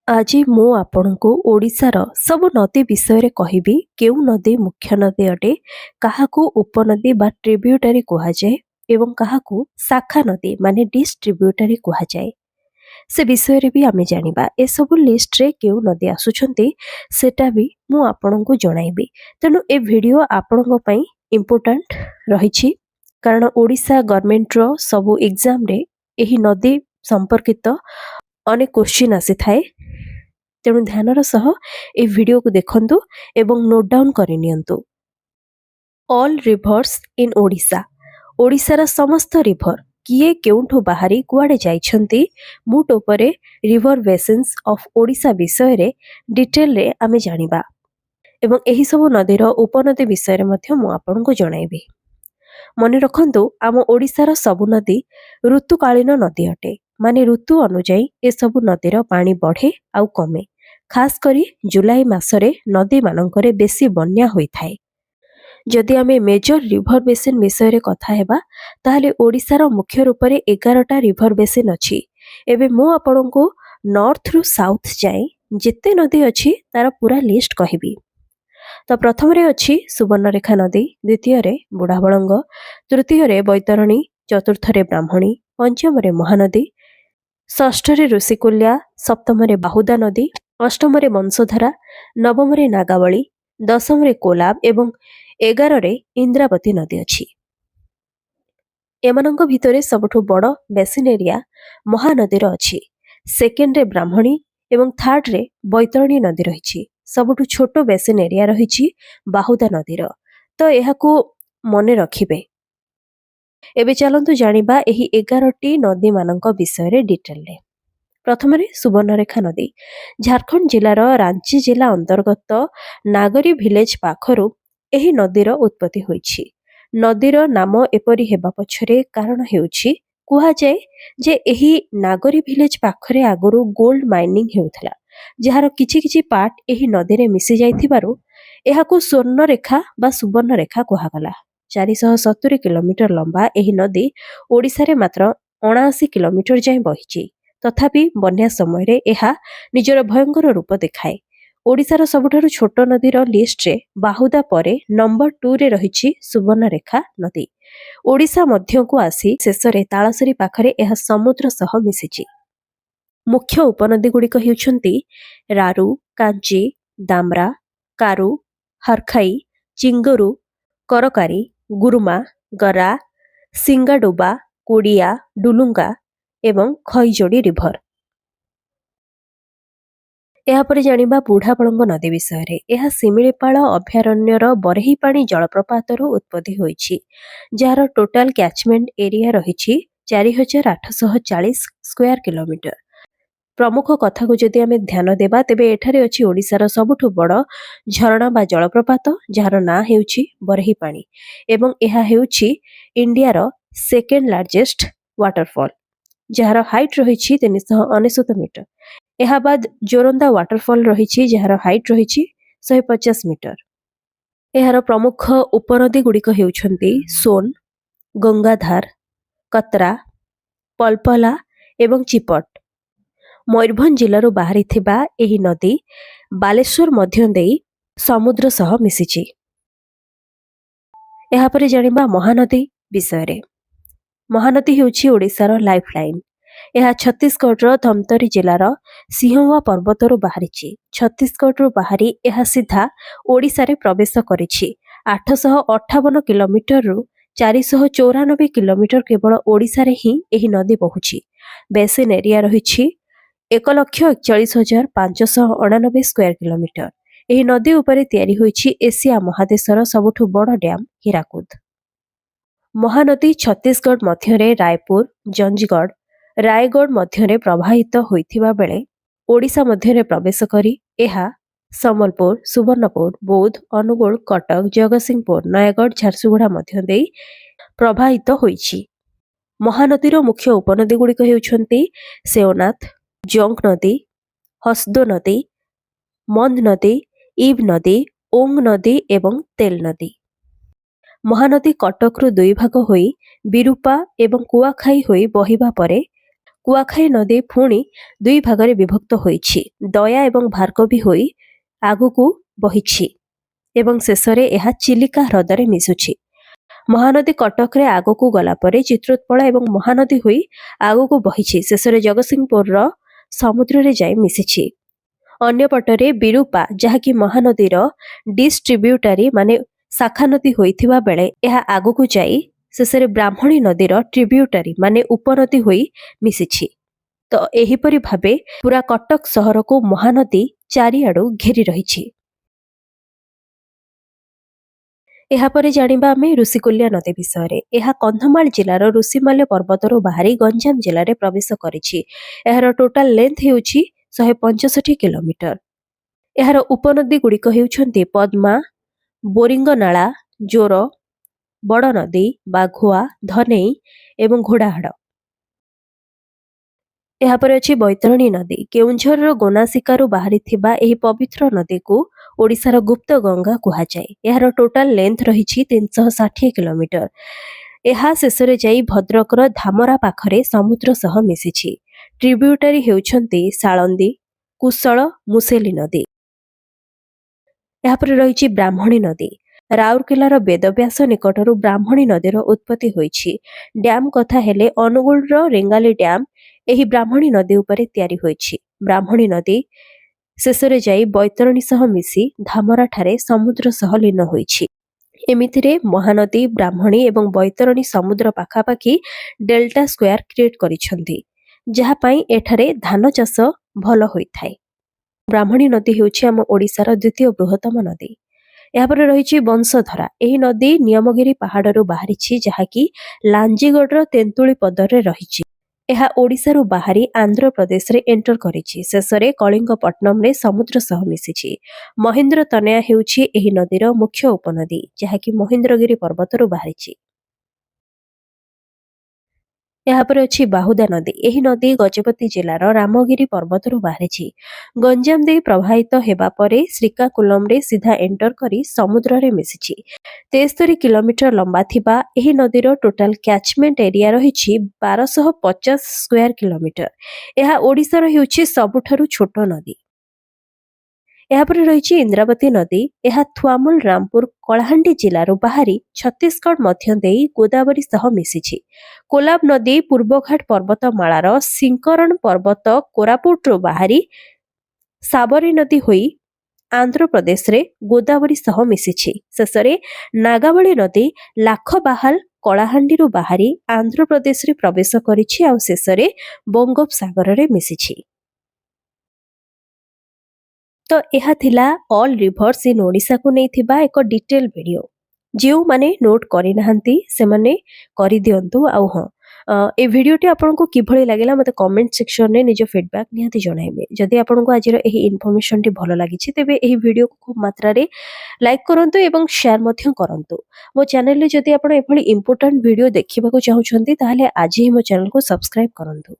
ଆଜି ମୁଁ ଆପଣଙ୍କୁ ଓଡ଼ିଶାର ସବୁ ନଦୀ ବିଷୟରେ କହିବି। କେଉଁ ନଦୀ ମୁଖ୍ୟ ନଦୀ ଅଟେ, କାହାକୁ ଉପନଦୀ ବା ଟ୍ରିବ୍ୟୁଟାରୀ କୁହାଯାଏ ଏବଂ କାହାକୁ ଶାଖା ନଦୀ ମାନେ ଡିଷ୍ଟ୍ରିବ୍ୟୁଟାରୀ କୁହାଯାଏ, ସେ ବିଷୟରେ ବି ଆମେ ଜାଣିବା। ଏସବୁ ଲିଷ୍ଟରେ କେଉଁ ନଦୀ ଆସୁଛନ୍ତି ସେଟା ବି ମୁଁ ଆପଣଙ୍କୁ ଜଣାଇବି। ତେଣୁ ଏ ଭିଡ଼ିଓ ଆପଣଙ୍କ ପାଇଁ ଇମ୍ପୋର୍ଟାଣ୍ଟ ରହିଛି, କାରଣ ଓଡ଼ିଶା ଗଭର୍ଣ୍ଣମେଣ୍ଟର ସବୁ ଏକ୍ଜାମରେ ଏହି ନଦୀ ସମ୍ପର୍କିତ ଅନେକ କ୍ୱେଶ୍ଚିନ୍ ଆସିଥାଏ। ତେଣୁ ଧ୍ୟାନର ସହ ଏହି ଭିଡ଼ିଓକୁ ଦେଖନ୍ତୁ ଏବଂ ନୋଟ୍ ଡାଉନ୍ କରିନିଅନ୍ତୁ। All rivers in Odisha. ଓଡ଼ିଶାର ସମସ୍ତ ରିଭର କିଏ କେଉଁଠୁ ବାହାରି କୁଆଡ଼େ ଯାଇଛନ୍ତି, ମୋଟ ଉପରେ ରିଭର ବେସିନ୍ସ ଅଫ୍ ଓଡ଼ିଶା ବିଷୟରେ ଡିଟେଲରେ ଆମେ ଜାଣିବା ଏବଂ ଏହିସବୁ ନଦୀର ଉପନଦୀ ବିଷୟରେ ମଧ୍ୟ ମୁଁ ଆପଣଙ୍କୁ ଜଣାଇବି। ମନେ ରଖନ୍ତୁ, ଆମ ଓଡ଼ିଶାର ସବୁ ନଦୀ ଋତୁକାଳୀନ ନଦୀ ଅଟେ, ମାନେ ଋତୁ ଅନୁଯାୟୀ ଏସବୁ ନଦୀର ପାଣି ବଢ଼େ ଆଉ କମେ। ଖାସ୍ କରି ଜୁଲାଇ ମାସରେ ନଦୀମାନଙ୍କରେ ବେଶୀ ବନ୍ୟା ହୋଇଥାଏ। ଯଦି ଆମେ ମେଜର ରିଭର ବେସିନ୍ ବିଷୟରେ କଥା ହେବା, ତାହେଲେ ଓଡ଼ିଶାର ମୁଖ୍ୟ ରୂପରେ 11ଟା ରିଭର ବେସିନ୍ ଅଛି। ଏବେ ମୁଁ ଆପଣଙ୍କୁ ନର୍ଥରୁ ସାଉଥ ଯାଏଁ ଯେତେ ନଦୀ ଅଛି ତାର ପୁରା ଲିଷ୍ଟ କହିବି। ତ ପ୍ରଥମରେ ଅଛି ସୁବର୍ଣ୍ଣରେଖା ନଦୀ, ଦ୍ୱିତୀୟରେ ବୁଢ଼ାବଳଙ୍ଗ, ତୃତୀୟରେ ବୈତରଣୀ, ଚତୁର୍ଥରେ ବ୍ରାହ୍ମଣୀ, ପଞ୍ଚମରେ ମହାନଦୀ, ଷଷ୍ଠରେ ଋଷିକୁଲ୍ୟା, ସପ୍ତମରେ ବାହୁଦା ନଦୀ, ଅଷ୍ଟମରେ ବଂଶଧାରା, ନବମରେ ନାଗାବଳୀ, ଦଶମରେ କୋଲାବ ଏବଂ 11ରେ ଇନ୍ଦ୍ରାବତୀ ନଦୀ ଅଛି। ଏମାନଙ୍କ ଭିତରେ ସବୁଠୁ ବଡ଼ ବେସିନ୍ ଏରିଆ ମହାନଦୀର ଅଛି, ସେକେଣ୍ଡରେ ବ୍ରାହ୍ମଣୀ ଏବଂ ଥାର୍ଡରେ ବୈତରଣୀ ନଦୀ ରହିଛି। ସବୁଠୁ ଛୋଟ ବେସିନ୍ ଏରିଆ ରହିଛି ବାହୁଦା ନଦୀର। ତ ଏହାକୁ ମନେ ରଖିବେ। ଏବେ ଚାଲନ୍ତୁ ଜାଣିବା ଏହି 11ଟି ନଦୀମାନଙ୍କ ବିଷୟରେ ଡିଟେଲରେ। ପ୍ରଥମରେ ସୁବର୍ଣ୍ଣରେଖା ନଦୀ। ଝାରଖଣ୍ଡ ଜିଲ୍ଲାର ରାଞ୍ଚି ଜିଲ୍ଲା ଅନ୍ତର୍ଗତ ନାଗରୀ ଭିଲେଜ ପାଖରୁ ଏହି ନଦୀର ଉତ୍ପତ୍ତି ହୋଇଛି। ନଦୀର ନାମ ଏପରି ହେବା ପଛରେ କାରଣ ହେଉଛି, କୁହାଯାଏ ଯେ ଏହି ନାଗରୀ ଭିଲେଜ ପାଖରେ ଆଗରୁ ଗୋଲ୍ଡ ମାଇନିଂ ହେଉଥିଲା, ଯାହାର କିଛି କିଛି ପାର୍ଟ ଏହି ନଦୀରେ ମିଶି ଯାଇଥିବାରୁ ଏହାକୁ ସ୍ୱର୍ଣ୍ଣରେଖା ବା ସୁବର୍ଣ୍ଣରେଖା କୁହାଗଲା। 470 କିଲୋମିଟର ଲମ୍ବା ଏହି ନଦୀ ଓଡ଼ିଶାରେ ମାତ୍ର 79 କିଲୋମିଟର ଯାଏଁ ବହିଛି। ତଥାପି ବନ୍ୟା ସମୟରେ ଏହା ନିଜର ଭୟଙ୍କର ରୂପ ଦେଖାଏ। ଓଡ଼ିଶାର ସବୁଠାରୁ ଛୋଟ ନଦୀର ଲିଷ୍ଟରେ ବାହୁଦା ପରେ ନମ୍ବର 2ରେ ରହିଛି ସୁବର୍ଣ୍ଣରେଖା ନଦୀ। ଓଡ଼ିଶା ମଧ୍ୟକୁ ଆସି ଶେଷରେ ତାଳସରୀ ପାଖରେ ଏହା ସମୁଦ୍ର ସହ ମିଶିଛି। ମୁଖ୍ୟ ଉପନଦୀଗୁଡ଼ିକ ହେଉଛନ୍ତି ରାରୁ, କାଞ୍ଚି, ଦାମ୍ରା, କାରୁ, ହରଖାଇ, ଚିଙ୍ଗରୁ, କରକାରୀ, ଗୁରୁମା, ଗରା, ସିଙ୍ଗାଡୋବା, କୋଡ଼ିଆ, ଡୁଲୁଙ୍ଗା ଏବଂ ଖଇଜୋଡ଼ି ରିଭର। ଏହାପରେ ଜାଣିବା ବୁଢ଼ାବଳଙ୍ଗ ନଦୀ ବିଷୟରେ। ଏହା ଶିମିଳିପାଳ ଅଭୟାରଣ୍ୟର ବରେହିପାଣି ଜଳପ୍ରପାତରୁ ଉତ୍ପତ୍ତି ହୋଇଛି, ଯାହାର ଟୋଟାଲ କ୍ୟାଚମେଣ୍ଟ ଏରିଆ ରହିଛି 4840 ସ୍କୋୟାର କିଲୋମିଟର। ପ୍ରମୁଖ କଥାକୁ ଯଦି ଆମେ ଧ୍ୟାନ ଦେବା, ତେବେ ଏଠାରେ ଅଛି ଓଡ଼ିଶାର ସବୁଠୁ ବଡ଼ ଝରଣା ବା ଜଳପ୍ରପାତ, ଯାହାର ନାଁ ହେଉଛି ବରେହିପାଣି ଏବଂ ଏହା ହେଉଛି ଇଣ୍ଡିଆର ସେକେଣ୍ଡ ଲାର୍ଜେଷ୍ଟ ୱାଟରଫଲ୍, ଯାହାର ହାଇଟ୍ ରହିଛି 399 ମିଟର। ଏହା ବାଦ ଜୋରନ୍ଦା ୱାଟରଫଲ୍ ରହିଛି, ଯାହାର ହାଇଟ୍ ରହିଛି 150 ମିଟର। ଏହାର ପ୍ରମୁଖ ଉପନଦୀ ଗୁଡ଼ିକ ହେଉଛନ୍ତି ସୋନ, ଗଙ୍ଗାଧାର, କତ୍ରା, ପଲପଲା ଏବଂ ଚିପଟ। ମୟୂରଭଞ୍ଜ ଜିଲ୍ଲାରୁ ବାହାରିଥିବା ଏହି ନଦୀ ବାଲେଶ୍ୱର ମଧ୍ୟ ଦେଇ ସମୁଦ୍ର ସହ ମିଶିଛି। ଏହାପରେ ଜାଣିବା ମହାନଦୀ ବିଷୟରେ। ମହାନଦୀ ହେଉଛି ଓଡ଼ିଶାର ଲାଇଫ୍ ଲାଇନ୍। ଏହା ଛତିଶଗଡ଼ର ଧମତରୀ ଜିଲ୍ଲାର ସିଂହୱା ପର୍ବତରୁ ବାହାରିଛି। ଛତିଶଗଡ଼ରୁ ବାହାରି ଏହା ସିଧା ଓଡ଼ିଶାରେ ପ୍ରବେଶ କରିଛି। 858 କିଲୋମିଟରରୁ 494 କିଲୋମିଟର କେବଳ ଓଡ଼ିଶାରେ ହିଁ ଏହି ନଦୀ ବହୁଛି। ବେସିନ୍ ଏରିଆ ରହିଛି 1,41,599 ସ୍କୋୟାର କିଲୋମିଟର। ଏହି ନଦୀ ଉପରେ ତିଆରି ହୋଇଛି ଏସିଆ ମହାଦେଶର ସବୁଠୁ ବଡ଼ ଡ୍ୟାମ୍ ହୀରାକୁଦ। ମହାନଦୀ ଛତିଶଗଡ଼ ମଧ୍ୟରେ ରାୟପୁର, ଜଞ୍ଜଗଡ଼, ରାୟଗଡ଼ ମଧ୍ୟରେ ପ୍ରବାହିତ ହୋଇଥିବା ବେଳେ ଓଡ଼ିଶା ମଧ୍ୟରେ ପ୍ରବେଶ କରି ଏହା ସମ୍ବଲପୁର, ସୁବର୍ଣ୍ଣପୁର, ବୌଦ୍ଧ, ଅନୁଗୁଳ, କଟକ, ଜଗତସିଂହପୁର, ନୟାଗଡ଼, ଝାରସୁଗୁଡ଼ା ମଧ୍ୟ ଦେଇ ପ୍ରବାହିତ ହୋଇଛି। ମହାନଦୀର ମୁଖ୍ୟ ଉପନଦୀଗୁଡ଼ିକ ହେଉଛନ୍ତି ସେଓନାଥ, ଜୋଙ୍ଗ ନଦୀ, ହସଦୋ ନଦୀ, ମନ୍ଦ ନଦୀ, ଇବ ନଦୀ, ଓଙ୍ଗ ନଦୀ ଏବଂ ତେଲ ନଦୀ। ମହାନଦୀ କଟକରୁ ଦୁଇ ଭାଗ ହୋଇ ବିରୁପା ଏବଂ କୁଆଖାଇ ହୋଇ ବହିବା ପରେ କୁଆଖାଇ ନଦୀ ପୁଣି ଦୁଇ ଭାଗରେ ବିଭକ୍ତ ହୋଇଛି। ଦୟା ଏବଂ ଭାର୍ଗବୀ ହୋଇ ଆଗକୁ ବହିଛି ଏବଂ ଶେଷରେ ଏହା ଚିଲିକା ହ୍ରଦରେ ମିଶୁଛି। ମହାନଦୀ କଟକରେ ଆଗକୁ ଗଲା ପରେ ଚିତ୍ରୋତ୍ପଳ ଏବଂ ମହାନଦୀ ହୋଇ ଆଗକୁ ବହିଛି, ଶେଷରେ ଜଗତସିଂହପୁରର ସମୁଦ୍ରରେ ଯାଇ ମିଶିଛି। ଅନ୍ୟପଟରେ ବିରୁପା, ଯାହାକି ମହାନଦୀର ଡିଷ୍ଟ୍ରିବ୍ୟୁଟାରୀ ମାନେ ଶାଖା ନଦୀ ହୋଇଥିବା ବେଳେ ଏହା ଆଗକୁ ଯାଇ ଶେଷରେ ବ୍ରାହ୍ମଣୀ ନଦୀର ଟ୍ରିବ୍ୟୁଟାରୀ ମାନେ ଉପନଦୀ ହୋଇ ମିଶିଛି। ତ ଏହିପରି ଭାବେ ପୁରା କଟକ ସହରକୁ ମହାନଦୀ ଚାରିଆଡୁ ଘେରି ରହିଛି। ଏହାପରେ ଜାଣିବା ଆମେ ଋଷିକୂଲ୍ୟା ନଦୀ ବିଷୟରେ। ଏହା କନ୍ଧମାଳ ଜିଲ୍ଲାର ଋଷିମାଲ୍ୟ ପର୍ବତରୁ ବାହାରି ଗଞ୍ଜାମ ଜିଲ୍ଲାରେ ପ୍ରବେଶ କରିଛି। ଏହାର ଟୋଟାଲ ଲେନ୍ଥ ହେଉଛି 165 କିଲୋମିଟର। ଏହାର ଉପନଦୀ ଗୁଡ଼ିକ ହେଉଛନ୍ତି ପଦ୍ମା, ବୋରିଙ୍ଗନାଳା, ଜୋର, ବଡ଼ନଦୀ, ବାଘୁଆ, ଧନେଇ ଏବଂ ଘୋଡ଼ାହାଡ଼। ଏହାପରେ ଅଛି ବୈତରଣୀ ନଦୀ। କେଉଁଝରର ଗୋନାସିକାରୁ ବାହାରିଥିବା ଏହି ପବିତ୍ର ନଦୀକୁ ଓଡ଼ିଶାର ଗୁପ୍ତ ଗଙ୍ଗା କୁହାଯାଏ। ଏହାର ଟୋଟାଲ ଲେନ୍ଥ ରହିଛି 360 କିଲୋମିଟର। ଏହା ଶେଷରେ ଯାଇ ଭଦ୍ରକର ଧାମରା ପାଖରେ ସମୁଦ୍ର ସହ ମିଶିଛି। ଟ୍ରିବ୍ୟୁଟାରୀ ହେଉଛନ୍ତି ସାଳନ୍ଦୀ, କୁଶଳ, ମୁସେଲି ନଦୀ। ଏହାପରେ ରହିଛି ବ୍ରାହ୍ମଣୀ ନଦୀ। ରାଉରକେଲାର ବେଦବ୍ୟାସ ନିକଟରୁ ବ୍ରାହ୍ମଣୀ ନଦୀର ଉତ୍ପତ୍ତି ହୋଇଛି। ଡ୍ୟାମ୍ କଥା ହେଲେ ଅନୁଗୁଳର ରେଙ୍ଗାଲି ଡ୍ୟାମ୍ ଏହି ବ୍ରାହ୍ମଣୀ ନଦୀ ଉପରେ ତିଆରି ହୋଇଛି। ବ୍ରାହ୍ମଣୀ ନଦୀ ଶେଷରେ ଯାଇ ବୈତରଣୀ ସହ ମିଶି ଧାମରାଠାରେ ସମୁଦ୍ର ସହ ଲୀନ ହୋଇଛି। ଏମିତିରେ ମହାନଦୀ, ବ୍ରାହ୍ମଣୀ ଏବଂ ବୈତରଣୀ ସମୁଦ୍ର ପାଖାପାଖି ଡେଲ୍ଟା ସ୍କୋୟାର କ୍ରିଏଟ୍ କରିଛନ୍ତି, ଯାହା ପାଇଁ ଏଠାରେ ଧାନ ଚାଷ ଭଲ ହୋଇଥାଏ। ବ୍ରାହ୍ମଣୀ ନଦୀ ହେଉଛି ଆମ ଓଡ଼ିଶାର ଦ୍ୱିତୀୟ ବୃହତ୍ତମ ନଦୀ। ଏହାପରେ ରହିଛି ବଂଶଧରା। ଏହି ନଦୀ ନିୟମଗିରି ପାହାଡ଼ରୁ ବାହାରିଛି, ଯାହାକି ଲାଞ୍ଜିଗଡ଼ର ତେନ୍ତୁଳି ପଦରେ ରହିଛି। ଏହା ଓଡ଼ିଶାରୁ ବାହାରି ଆନ୍ଧ୍ରପ୍ରଦେଶରେ ଏଣ୍ଟର କରିଛି। ଶେଷରେ କଳିଙ୍ଗପଟ୍ଟନମରେ ସମୁଦ୍ର ସହ ମିଶିଛି। ମହେନ୍ଦ୍ର ତନୟା ହେଉଛି ଏହି ନଦୀର ମୁଖ୍ୟ ଉପନଦୀ, ଯାହାକି ମହେନ୍ଦ୍ରଗିରି ପର୍ବତରୁ ବାହାରିଛି। ଏହାପରେ ଅଛି ବାହୁଦା ନଦୀ। ଏହି ନଦୀ ଗଜପତି ଜିଲ୍ଲାର ରାମଗିରି ପର୍ବତରୁ ବାହାରିଛି। ଗଞ୍ଜାମ ଦେଇ ପ୍ରବାହିତ ହେବା ପରେ ଶ୍ରୀକାକୁଲମରେ ସିଧା ଏଣ୍ଟର କରି ସମୁଦ୍ରରେ ମିଶିଛି। 73 କିଲୋମିଟର ଲମ୍ବା ଥିବା ଏହି ନଦୀର ଟୋଟାଲ କ୍ୟାଚମେଣ୍ଟ ଏରିଆ ରହିଛି 1250 ସ୍କୋୟାର କିଲୋମିଟର। ଏହା ଓଡ଼ିଶାର ହେଉଛି ସବୁଠାରୁ ଛୋଟ ନଦୀ। ଏହାପରେ ରହିଛି ଇନ୍ଦ୍ରାବତୀ ନଦୀ। ଏହା ଥୁଆମୁଲ, ରାମପୁର, କଳାହାଣ୍ଡି ଜିଲ୍ଲାରୁ ବାହାରି ଛତିଶଗଡ଼ ମଧ୍ୟ ଦେଇ ଗୋଦାବରୀ ସହ ମିଶିଛି। କୋଲାବ ନଦୀ ପୂର୍ବଘାଟ ପର୍ବତମାଳାର ସିଙ୍କରଣ ପର୍ବତ କୋରାପୁଟରୁ ବାହାରି ସାବରୀ ନଦୀ ହୋଇ ଆନ୍ଧ୍ରପ୍ରଦେଶରେ ଗୋଦାବରୀ ସହ ମିଶିଛି। ଶେଷରେ ନାଗାବଳୀ ନଦୀ ଲାଖବାହାଲ, କଳାହାଣ୍ଡିରୁ ବାହାରି ଆନ୍ଧ୍ରପ୍ରଦେଶରେ ପ୍ରବେଶ କରିଛି ଆଉ ଶେଷରେ ବଙ୍ଗୋପସାଗରରେ ମିଶିଛି। ତ ଏହା ଥିଲା ଅଲ୍ ରିଭର୍ସ ଇନ୍ ଓଡ଼ିଶାକୁ ନେଇଥିବା ଏକ ଡିଟେଲ ଭିଡ଼ିଓ। ଯେଉଁମାନେ ନୋଟ୍ କରିନାହାନ୍ତି ସେମାନେ କରିଦିଅନ୍ତୁ। ଆଉ ହଁ, ଏ ଭିଡ଼ିଓଟି ଆପଣଙ୍କୁ କିଭଳି ଲାଗିଲା ମୋତେ କମେଣ୍ଟ ସେକ୍ସନରେ ନିଜ ଫିଡବ୍ୟାକ୍ ନିହାତି ଜଣାଇବେ। ଯଦି ଆପଣଙ୍କୁ ଆଜିର ଏହି ଇନଫର୍ମେସନଟି ଭଲ ଲାଗିଛି ତେବେ ଏହି ଭିଡ଼ିଓକୁ ଖୁବ୍ ମାତ୍ରାରେ ଲାଇକ୍ କରନ୍ତୁ ଏବଂ ସେୟାର ମଧ୍ୟ କରନ୍ତୁ। ମୋ ଚ୍ୟାନେଲରେ ଯଦି ଆପଣ ଏଭଳି ଇମ୍ପୋର୍ଟାଣ୍ଟ ଭିଡ଼ିଓ ଦେଖିବାକୁ ଚାହୁଁଛନ୍ତି ତାହେଲେ ଆଜି ହିଁ ମୋ ଚ୍ୟାନେଲକୁ ସବସ୍କ୍ରାଇବ୍ କରନ୍ତୁ।